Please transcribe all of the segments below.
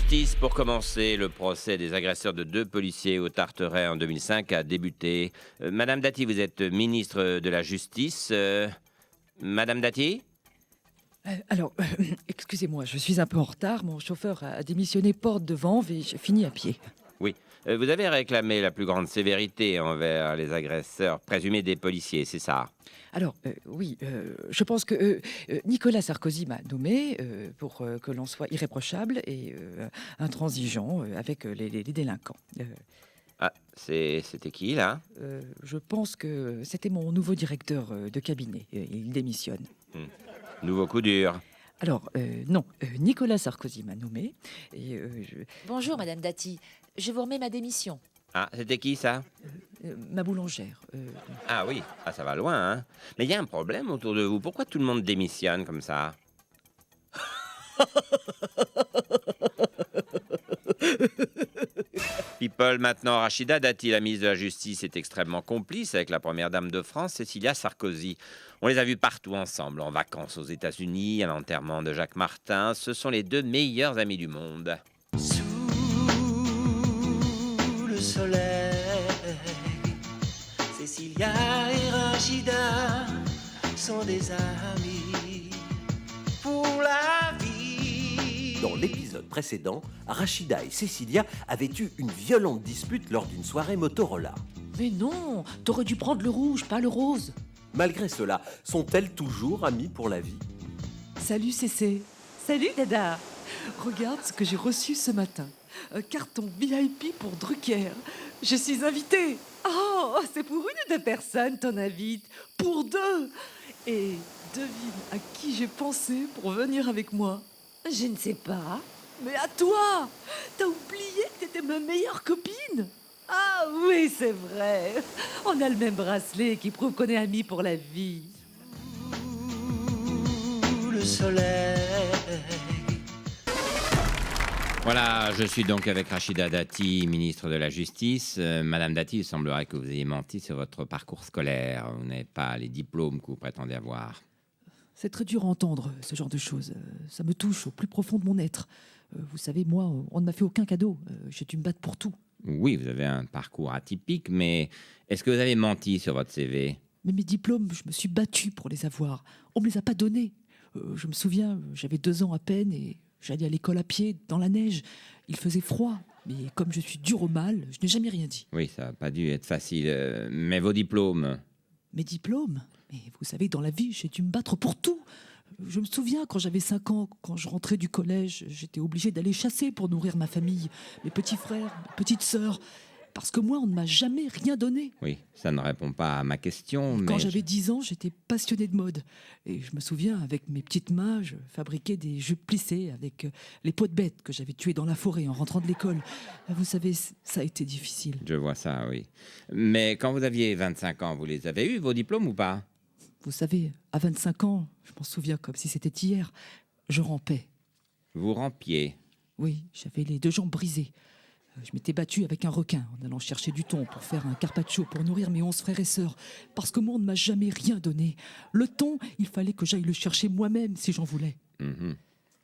justice, pour commencer, le procès des agresseurs de 2 policiers au Tarteret en 2005 a débuté. Madame Dati, vous êtes ministre de la Justice. Madame Dati ? Excusez-moi, je suis un peu en retard. Mon chauffeur a démissionné porte devant et j'ai fini à pied. Oui. Vous avez réclamé la plus grande sévérité envers les agresseurs présumés des policiers, c'est ça ? Oui, je pense que Nicolas Sarkozy m'a nommé pour que l'on soit irréprochable et intransigeant avec les délinquants. Ah, c'était qui, là ? Je pense que c'était mon nouveau directeur de cabinet. Il démissionne. Nouveau coup dur. Non, Nicolas Sarkozy m'a nommé et Bonjour, Madame Dati. Je vous remets ma démission. Ah, c'était qui, ça ? ma boulangère. Ah oui, ça va loin, hein. Mais il y a un problème autour de vous. Pourquoi tout le monde démissionne comme ça ? People, maintenant, Rachida Dati, la ministre de la Justice, est extrêmement complice avec la première dame de France, Cécilia Sarkozy. On les a vus partout ensemble, en vacances aux États-Unis, à l'enterrement de Jacques Martin. Ce sont les 2 meilleurs amis du monde. Sous le soleil, Cécilia et Rachida sont des amis pour la vie. Dans l'épisode précédent, Rachida et Cécilia avaient eu une violente dispute lors d'une soirée Motorola. Mais non, t'aurais dû prendre le rouge, pas le rose. Malgré cela, sont-elles toujours amies pour la vie ? Salut Cécé. Salut Dada. Regarde ce que j'ai reçu ce matin. Un carton VIP pour Drucker. Je suis invitée. Oh, c'est pour une de personnes, t'en invites. Pour 2. Et devine à qui j'ai pensé pour venir avec moi. Je ne sais pas. Mais à toi. T'as oublié que t'étais ma meilleure copine. Ah oui, c'est vrai. On a le même bracelet qui prouve qu'on est amis pour la vie. Sous le soleil. Voilà, je suis donc avec Rachida Dati, ministre de la Justice. Madame Dati, il semblerait que vous ayez menti sur votre parcours scolaire. Vous n'avez pas les diplômes que vous prétendez avoir. C'est très dur à entendre, ce genre de choses. Ça me touche au plus profond de mon être. Vous savez, moi, on ne m'a fait aucun cadeau. J'ai dû me battre pour tout. Oui, vous avez un parcours atypique, mais est-ce que vous avez menti sur votre CV ? Mais mes diplômes, je me suis battue pour les avoir. On me les a pas donnés. Je me souviens, j'avais 2 ans à peine et j'allais à l'école à pied, dans la neige. Il faisait froid, mais comme je suis dure au mal, je n'ai jamais rien dit. Oui, ça n'a pas dû être facile. Mais vos diplômes ? Mes diplômes ? Mais vous savez, dans la vie, j'ai dû me battre pour tout. Je me souviens, quand j'avais 5 ans, quand je rentrais du collège, j'étais obligée d'aller chasser pour nourrir ma famille, mes petits frères, mes petites sœurs. Parce que moi, on ne m'a jamais rien donné. Oui, ça ne répond pas à ma question, mais... Quand j'avais 10 ans, j'étais passionnée de mode. Et je me souviens, avec mes petites mains, je fabriquais des jupes plissées avec les peaux de bêtes que j'avais tuées dans la forêt en rentrant de l'école. Vous savez, ça a été difficile. Je vois ça, oui. Mais quand vous aviez 25 ans, vous les avez eus, vos diplômes, ou pas ? Vous savez, à 25 ans, je m'en souviens comme si c'était hier, je rampais. Vous rampiez ? Oui, j'avais les 2 jambes brisées. Je m'étais battue avec un requin en allant chercher du thon pour faire un carpaccio pour nourrir mes 11 frères et sœurs. Parce que moi, on ne m'a jamais rien donné. Le thon, il fallait que j'aille le chercher moi-même si j'en voulais.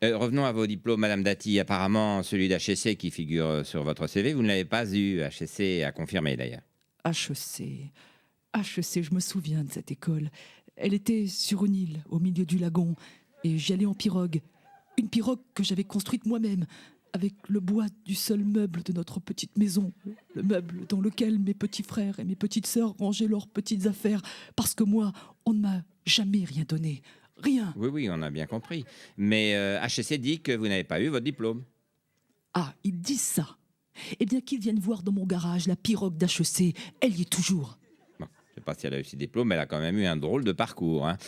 Revenons à vos diplômes, Madame Dati. Apparemment, celui d'HEC qui figure sur votre CV, vous ne l'avez pas eu. HEC a confirmé, d'ailleurs. HEC, je me souviens de cette école. Elle était sur une île, au milieu du lagon, et j'y allais en pirogue. Une pirogue que j'avais construite moi-même, avec le bois du seul meuble de notre petite maison, le meuble dans lequel mes petits frères et mes petites sœurs rangeaient leurs petites affaires, parce que moi, on ne m'a jamais rien donné. Rien. Oui, on a bien compris. Mais HEC dit que vous n'avez pas eu votre diplôme. Ah, ils disent ça. Eh bien, qu'ils viennent voir dans mon garage la pirogue d'HEC. Elle y est toujours. Bon, je ne sais pas si elle a eu ses diplômes, mais elle a quand même eu un drôle de parcours, hein.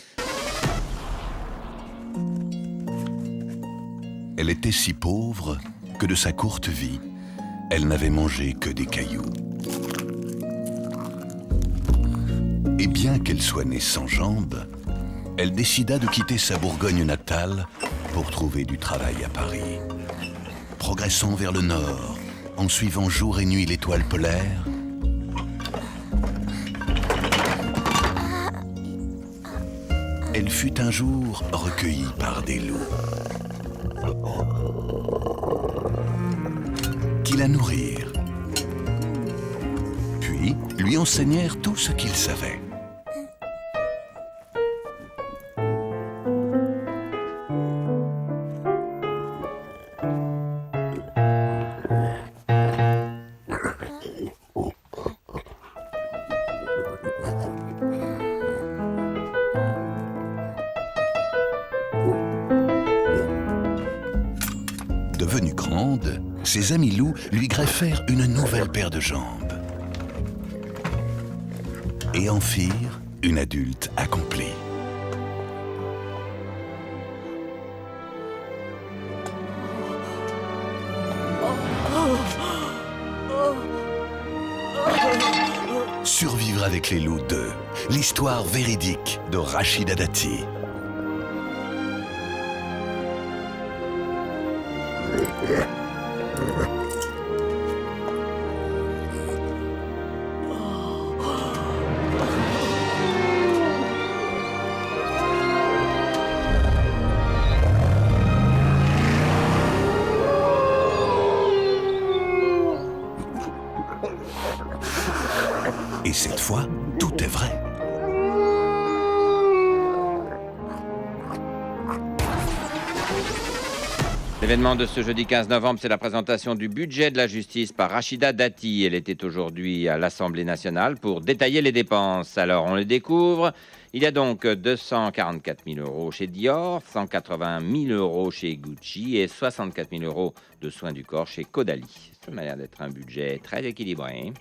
Elle était si pauvre que de sa courte vie, elle n'avait mangé que des cailloux. Et bien qu'elle soit née sans jambes, elle décida de quitter sa Bourgogne natale pour trouver du travail à Paris. Progressant vers le nord, en suivant jour et nuit l'étoile polaire, elle fut un jour recueillie par des loups. apprirent-ils à nourrir. Puis lui enseignèrent tout ce qu'il savait. Devenue grande, ses amis loups lui greffèrent une nouvelle paire de jambes et en firent une adulte accomplie. Survivre avec les loups 2, l'histoire véridique de Rachida Dati. Et cette fois, tout est vrai. L'événement de ce jeudi 15 novembre, c'est la présentation du budget de la justice par Rachida Dati. Elle était aujourd'hui à l'Assemblée nationale pour détailler les dépenses. Alors, on les découvre. Il y a donc 244 000 euros chez Dior, 180 000 euros chez Gucci et 64 000 euros de soins du corps chez Caudalie. Ça m'a l'air d'être un budget très équilibré.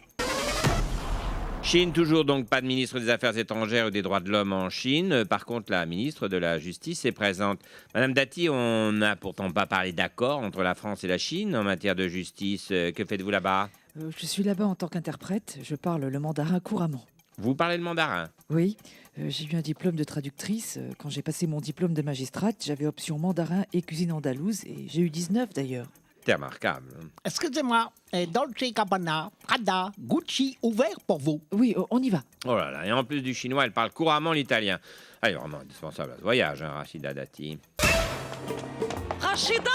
Chine, toujours donc pas de ministre des Affaires étrangères ou des droits de l'homme en Chine. Par contre, la ministre de la Justice est présente. Madame Dati, on n'a pourtant pas parlé d'accord entre la France et la Chine en matière de justice. Que faites-vous là-bas ? Je suis là-bas en tant qu'interprète. Je parle le mandarin couramment. Vous parlez le mandarin ? Oui, j'ai eu un diplôme de traductrice. Quand j'ai passé mon diplôme de magistrate, j'avais option mandarin et cuisine andalouse. Et j'ai eu 19 d'ailleurs. C'est remarquable. Excusez-moi, Dolce Gabbana, Prada, Gucci, ouvert pour vous. Oui, on y va. Oh là là, et en plus du chinois, elle parle couramment l'italien. Elle est vraiment indispensable à ce voyage, hein, Rachida Dati. Rachida!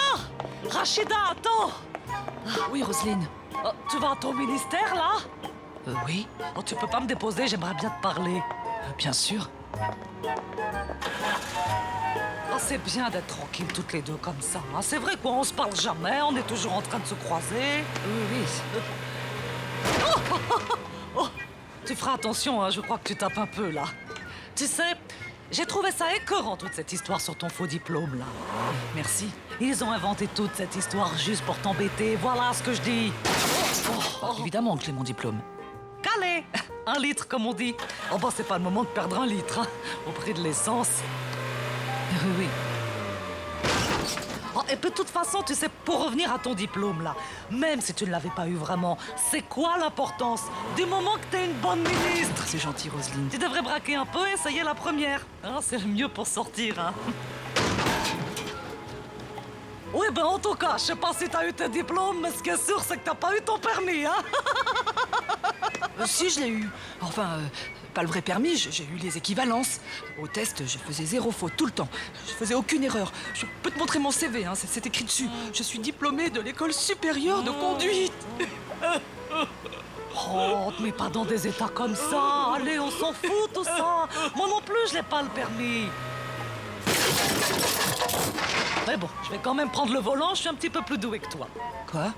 Rachida, attends! Oui, Roselyne. Oh, tu vas à ton ministère, là? Oui, Oh, tu peux pas me déposer, j'aimerais bien te parler. bien sûr. Oh, c'est bien d'être tranquilles toutes les deux comme ça. Hein. C'est vrai quoi, on se parle jamais, on est toujours en train de se croiser. Oui. Oh, tu feras attention, hein, je crois que tu tapes un peu, là. Tu sais, j'ai trouvé ça écœurant, toute cette histoire sur ton faux diplôme, là. Merci. Ils ont inventé toute cette histoire juste pour t'embêter, voilà ce que je dis. Évidemment que j'ai mon diplôme. Calé! 1 litre, comme on dit. Oh, bah, c'est pas le moment de perdre 1 litre, hein, au prix de l'essence. Oui. Oh, et puis, de toute façon, tu sais, pour revenir à ton diplôme, là, même si tu ne l'avais pas eu vraiment, c'est quoi l'importance du moment que t'es une bonne ministre? C'est gentil, Roselyne. Tu devrais braquer un peu et essayer la première. Hein, c'est le mieux pour sortir, hein. Oui, ben en tout cas, je sais pas si t'as eu tes diplômes, mais ce qui est sûr, c'est que t'as pas eu ton permis, hein. Si, je l'ai eu. Enfin, pas le vrai permis, j'ai eu les équivalences. Au test, je faisais 0 faute tout le temps. Je faisais aucune erreur. Je peux te montrer mon CV, hein, c'est écrit dessus. Je suis diplômée de l'école supérieure de conduite. Oh, te mets pas dans des états comme ça. Allez, on s'en fout, tout ça. Moi non plus, je n'ai pas le permis. Mais bon, je vais quand même prendre le volant, je suis un petit peu plus doué que toi. Quoi?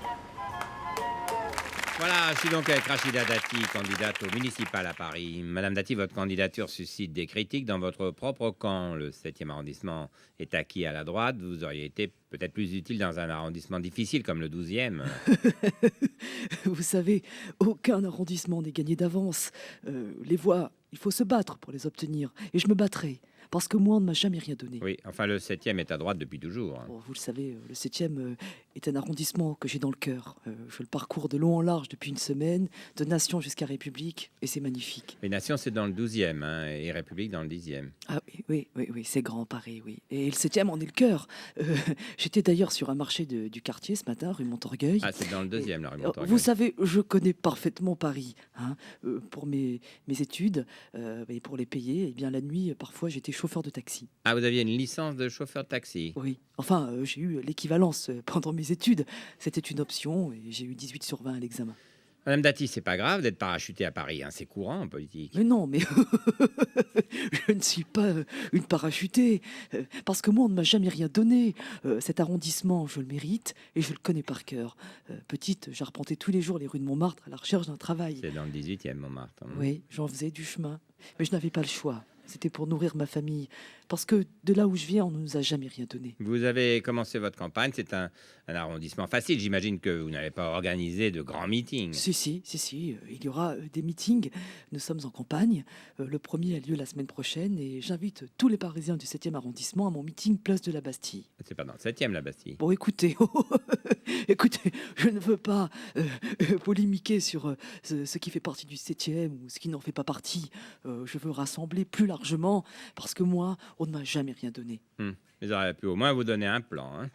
Voilà, je suis donc avec Rachida Dati, candidate au municipal à Paris. Madame Dati, votre candidature suscite des critiques dans votre propre camp. Le 7e arrondissement est acquis à la droite. Vous auriez été peut-être plus utile dans un arrondissement difficile comme le 12e. Vous savez, aucun arrondissement n'est gagné d'avance. Les voix, il faut se battre pour les obtenir. Et je me battrai. Parce que moi, on ne m'a jamais rien donné. Oui, enfin le 7e est à droite depuis toujours. Bon, vous le savez, le 7e est un arrondissement que j'ai dans le cœur. Je le parcours de long en large depuis une semaine, de Nation jusqu'à République, et c'est magnifique. Les Nations, c'est dans le 12e, hein, et République dans le 10e. Ah oui, c'est grand Paris, oui. Et le 7e en est le cœur. J'étais d'ailleurs sur un marché du quartier ce matin, rue Montorgueil. Ah, c'est dans le 2e, la rue Montorgueil. Vous savez, je connais parfaitement Paris. Hein. Pour mes études, et pour les payer, eh bien la nuit, parfois j'étais chauffeur de taxi. Ah, vous aviez une licence de chauffeur de taxi. Oui, enfin, j'ai eu l'équivalence pendant mes études. C'était une option et j'ai eu 18 sur 20 à l'examen. Madame Dati, c'est pas grave d'être parachuté à Paris, hein, c'est courant en politique. Mais non, mais je ne suis pas une parachutée. Parce que moi, on ne m'a jamais rien donné. Cet arrondissement, je le mérite et je le connais par cœur. Petite, j'arpentais tous les jours les rues de Montmartre à la recherche d'un travail. C'est dans le 18e, Montmartre. Hein. Oui, j'en faisais du chemin. Mais je n'avais pas le choix. C'était pour nourrir ma famille. Parce que de là où je viens, on ne nous a jamais rien donné. Vous avez commencé votre campagne, c'est un arrondissement facile. J'imagine que vous n'avez pas organisé de grands meetings. Si, il y aura des meetings. Nous sommes en campagne. Le premier a lieu la semaine prochaine et j'invite tous les Parisiens du 7e arrondissement à mon meeting place de la Bastille. C'est pas dans le 7e, la Bastille. Bon, écoutez, écoutez, je ne veux pas polémiquer sur ce qui fait partie du 7e ou ce qui n'en fait pas partie. Je veux rassembler plus largement parce que moi, on ne m'a jamais rien donné. Ils auraient pu au moins vous donner un plan. Hein.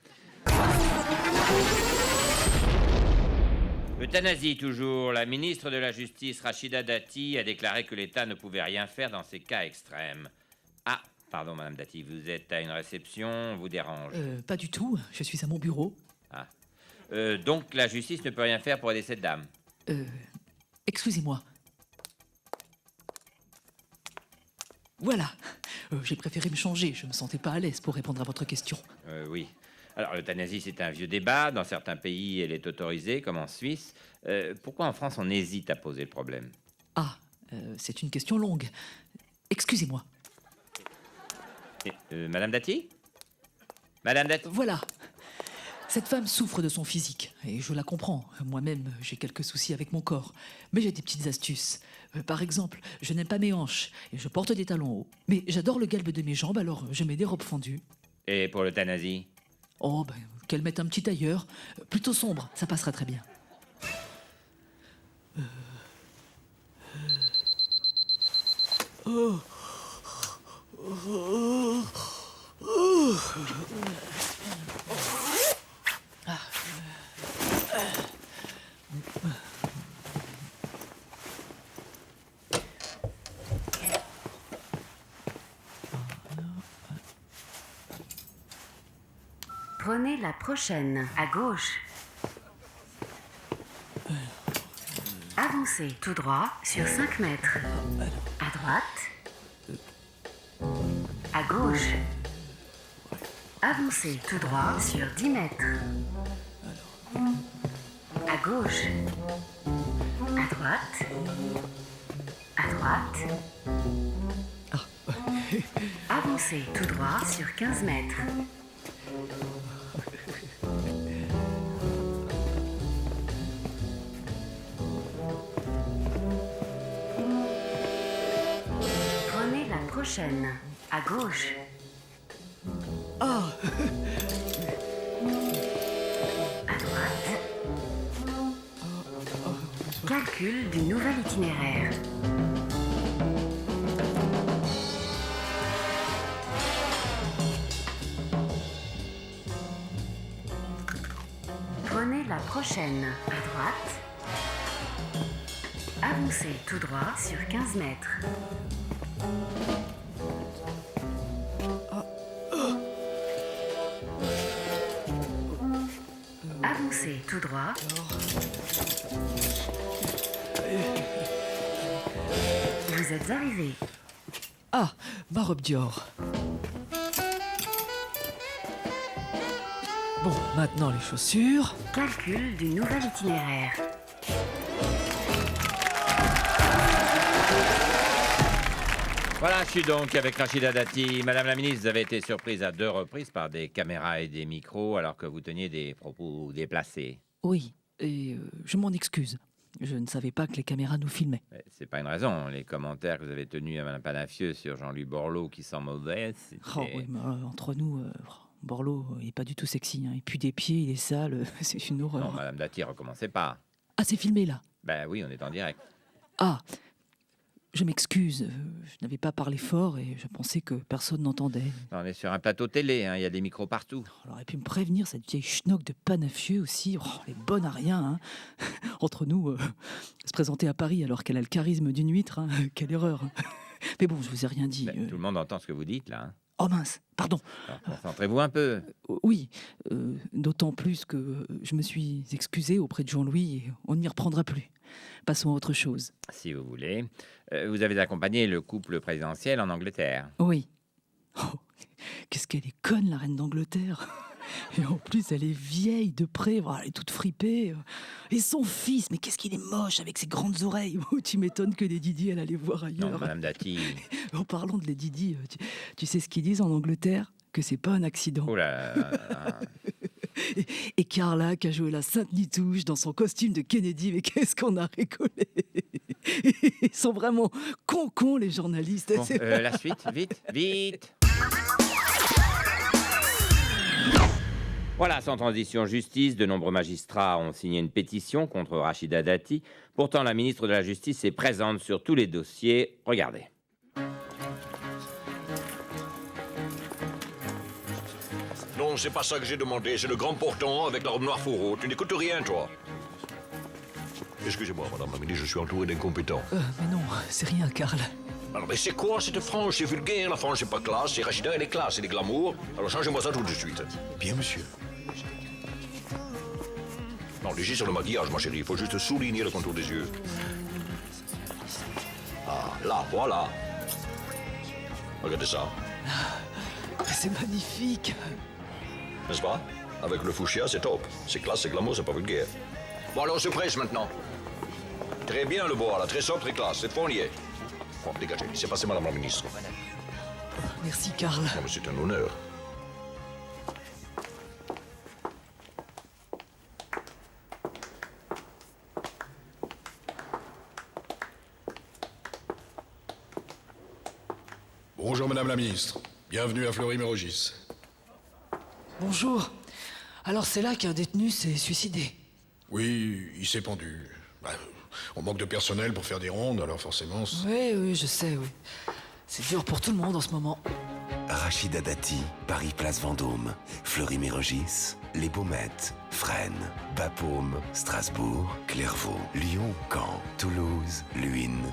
Euthanasie toujours. La ministre de la Justice, Rachida Dati, a déclaré que l'État ne pouvait rien faire dans ces cas extrêmes. Ah, pardon, Madame Dati, vous êtes à une réception, on vous dérange. Pas du tout, je suis à mon bureau. Ah. Donc la justice ne peut rien faire pour aider cette dame. Excusez-moi. Voilà, j'ai préféré me changer, je ne me sentais pas à l'aise pour répondre à votre question. Oui. Alors, l'euthanasie, c'est un vieux débat. Dans certains pays, elle est autorisée, comme en Suisse. Pourquoi en France, on hésite à poser le problème? Ah, c'est une question longue. Excusez-moi. Madame Dati? Madame Dati? Voilà. Cette femme souffre de son physique, et je la comprends. Moi-même, j'ai quelques soucis avec mon corps. Mais j'ai des petites astuces. Par exemple, je n'aime pas mes hanches, et je porte des talons hauts. Mais j'adore le galbe de mes jambes, alors je mets des robes fendues. Et pour l'euthanasie? Oh, qu'elle mette un petit tailleur. Plutôt sombre, ça passera très bien. Prenez la prochaine, à gauche. Avancez tout droit sur 5 mètres. À droite. À gauche. Avancez tout droit sur 10 mètres. À gauche. À droite. À droite. Avancez tout droit sur 15 mètres. Prenez la prochaine, à gauche. À droite. Calcul du nouvel itinéraire. Prenez la prochaine, à droite. Avancez tout droit sur 15 mètres. Avancez tout droit. Vous êtes arrivé. Ah, ma robe Dior. Bon, maintenant les chaussures. Calcul du nouvel itinéraire. Voilà, je suis donc avec Rachida Dati. Madame la ministre, vous avez été surprise à 2 reprises par des caméras et des micros alors que vous teniez des propos déplacés. Oui, et je m'en excuse. Je ne savais pas que les caméras nous filmaient. Mais c'est pas une raison. Les commentaires que vous avez tenus à Madame Panafieux sur Jean-Luc Borloo qui sent mauvais, c'était... Oh oui, mais entre nous, Borloo, il est pas du tout sexy. Hein. Il pue des pieds, il est sale, c'est une horreur. Non, Madame Dati, recommencez pas. Ah, c'est filmé là. Ben oui, on est en direct. Ah, je m'excuse. Je n'avais pas parlé fort et je pensais que personne n'entendait. On est sur un plateau télé, hein, il y a des micros partout. On aurait pu me prévenir, cette vieille schnock de Panafieux aussi. Oh, elle est bonne à rien. Hein. Entre nous, se présenter à Paris alors qu'elle a le charisme d'une huître, hein. Quelle erreur. Mais bon, je vous ai rien dit. Tout le monde entend ce que vous dites, là. Hein. Oh mince, pardon. Alors, concentrez-vous un peu. Oui, d'autant plus que je me suis excusé auprès de Jean-Louis et on ne m'y reprendra plus. Passons à autre chose. Si vous voulez. Vous avez accompagné le couple présidentiel en Angleterre. Oui. Oh, qu'est-ce qu'elle est conne, la reine d'Angleterre. Et en plus, elle est vieille de près, voilà, elle est toute fripée. Et son fils, mais qu'est-ce qu'il est moche avec ses grandes oreilles. Oh, tu m'étonnes que Lady Di, elle allait voir ailleurs. Non, Madame Dati. En parlant de Lady Di, tu sais ce qu'ils disent en Angleterre? Que c'est pas un accident. Oh là. Et Carla qui a joué la Sainte Nitouche dans son costume de Kennedy, mais qu'est-ce qu'on a rigolé. Ils sont vraiment cons les journalistes. Bon, la suite, vite. Voilà, sans transition justice, de nombreux magistrats ont signé une pétition contre Rachida Dati. Pourtant, la ministre de la Justice est présente sur tous les dossiers. Regardez. Non, c'est pas ça que j'ai demandé. C'est le grand portant avec la robe noire fourreau. Tu n'écoutes rien, toi. Excusez-moi, madame la ministre, je suis entouré d'incompétents. Mais non, c'est rien, Karl. Alors, mais c'est quoi cette frange? C'est vulgaire, la frange, c'est pas classe. C'est Rachida, elle est classe, elle est glamour. Alors, changez-moi ça tout de suite. Bien, monsieur. Non, léger sur le maquillage, ma chérie. Il faut juste souligner le contour des yeux. Ah, là, voilà. Regardez ça. C'est magnifique. N'est-ce pas? Avec le fuchsia, c'est top. C'est classe, c'est glamour, c'est pas vulgaire. Bon, alors on se presse maintenant. Très bien le bois, là. Très sobre, très classe. Cette fois, on y est. Bon, dégagez. C'est passé, madame la ministre. Merci, Karl. Non, mais c'est un honneur. Bonjour, madame la ministre. Bienvenue à Fleury-Mérogis. Bonjour. Alors c'est là qu'un détenu s'est suicidé. Oui, il s'est pendu. Bah, on manque de personnel pour faire des rondes, alors forcément... Oui, je sais, oui. C'est dur pour tout le monde en ce moment. Rachida Dati, Paris Place Vendôme, Fleury-Mérogis, Les Baumettes, Fresnes, Bapaume, Strasbourg, Clairvaux, Lyon, Caen, Toulouse, Luynes.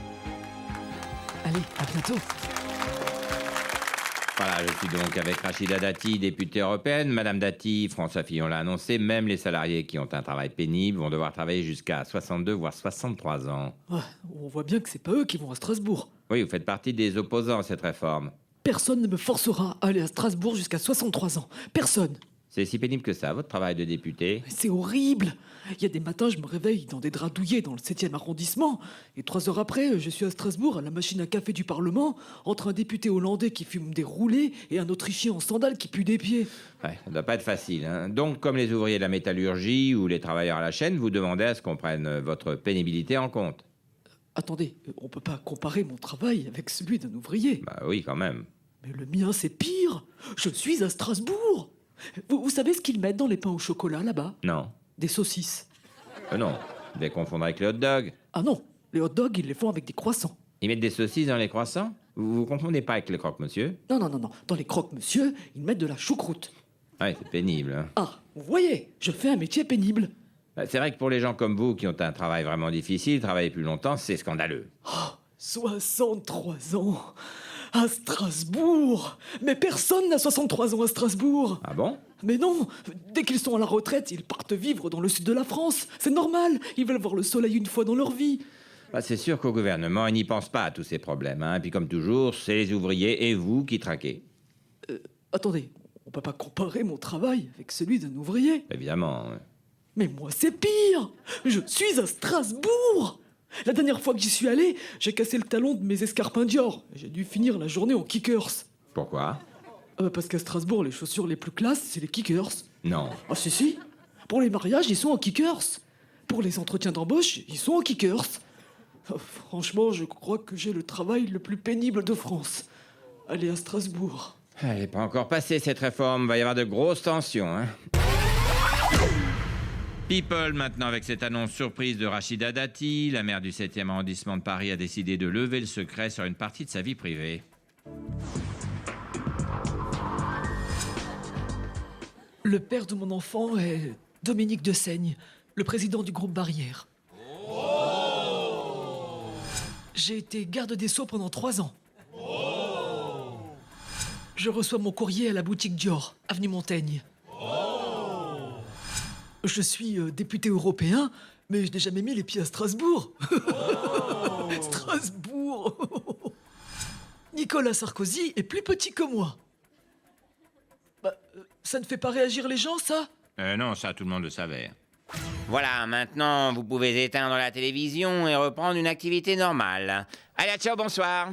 Allez, à bientôt. Voilà, je suis donc avec Rachida Dati, députée européenne. Madame Dati, François Fillon l'a annoncé, même les salariés qui ont un travail pénible vont devoir travailler jusqu'à 62 voire 63 ans. Ouais, on voit bien que c'est pas eux qui vont à Strasbourg. Oui, vous faites partie des opposants à cette réforme. Personne ne me forcera à aller à Strasbourg jusqu'à 63 ans. Personne. C'est si pénible que ça, votre travail de député? Mais c'est horrible. Il y a des matins, je me réveille dans des draps douillés dans le 7e arrondissement. Et 3 heures après, je suis à Strasbourg, à la machine à café du Parlement, entre un député hollandais qui fume des roulés et un Autrichien en sandales qui pue des pieds. Ouais, ça doit pas être facile. Hein. Donc, comme les ouvriers de la métallurgie ou les travailleurs à la chaîne, vous demandez à ce qu'on prenne votre pénibilité en compte. Attendez, on peut pas comparer mon travail avec celui d'un ouvrier. Bah oui, quand même. Mais le mien, c'est pire. Je suis à Strasbourg. Vous savez ce qu'ils mettent dans les pains au chocolat, là-bas? Non. Des saucisses. Non, vous les confondre avec les hot dogs. Ah non, les hot dogs, ils les font avec des croissants. Ils mettent des saucisses dans les croissants? Vous vous confondez pas avec les croque-monsieur? Non. Dans les croque-monsieur, ils mettent de la choucroute. Ouais, c'est pénible. Hein. Ah, vous voyez, je fais un métier pénible. Bah, c'est vrai que pour les gens comme vous qui ont un travail vraiment difficile, travailler plus longtemps, c'est scandaleux. Oh, 63 ans à Strasbourg. Mais personne n'a 63 ans à Strasbourg. Ah bon? Mais non, dès qu'ils sont à la retraite, ils partent vivre dans le sud de la France. C'est normal, ils veulent voir le soleil une fois dans leur vie. Bah, c'est sûr qu'au gouvernement, ils n'y pensent pas à tous ces problèmes. Hein. Puis comme toujours, c'est les ouvriers et vous qui traquez. Attendez, on peut pas comparer mon travail avec celui d'un ouvrier. Évidemment. Ouais. Mais moi, c'est pire. Je suis à Strasbourg. La dernière fois que j'y suis allé, j'ai cassé le talon de mes escarpins Dior. J'ai dû finir la journée en kickers. Pourquoi? Parce qu'à Strasbourg, les chaussures les plus classes, c'est les kickers. Non. Ah si. Pour les mariages, ils sont en kickers. Pour les entretiens d'embauche, ils sont en kickers. Franchement, je crois que j'ai le travail le plus pénible de France. Aller à Strasbourg. Elle n'est pas encore passée, cette réforme. Va y avoir de grosses tensions, hein. People, maintenant, avec cette annonce surprise de Rachida Dati. La maire du 7e arrondissement de Paris a décidé de lever le secret sur une partie de sa vie privée. Le père de mon enfant est Dominique de Seigne, le président du groupe Barrière. J'ai été garde des Sceaux pendant 3 ans. Je reçois mon courrier à la boutique Dior, avenue Montaigne. Je suis député européen, mais je n'ai jamais mis les pieds à Strasbourg. Strasbourg. Nicolas Sarkozy est plus petit que moi. Bah, ça ne fait pas réagir les gens, ça? Non, ça, tout le monde le savait. Voilà, maintenant, vous pouvez éteindre la télévision et reprendre une activité normale. Allez, ciao, bonsoir.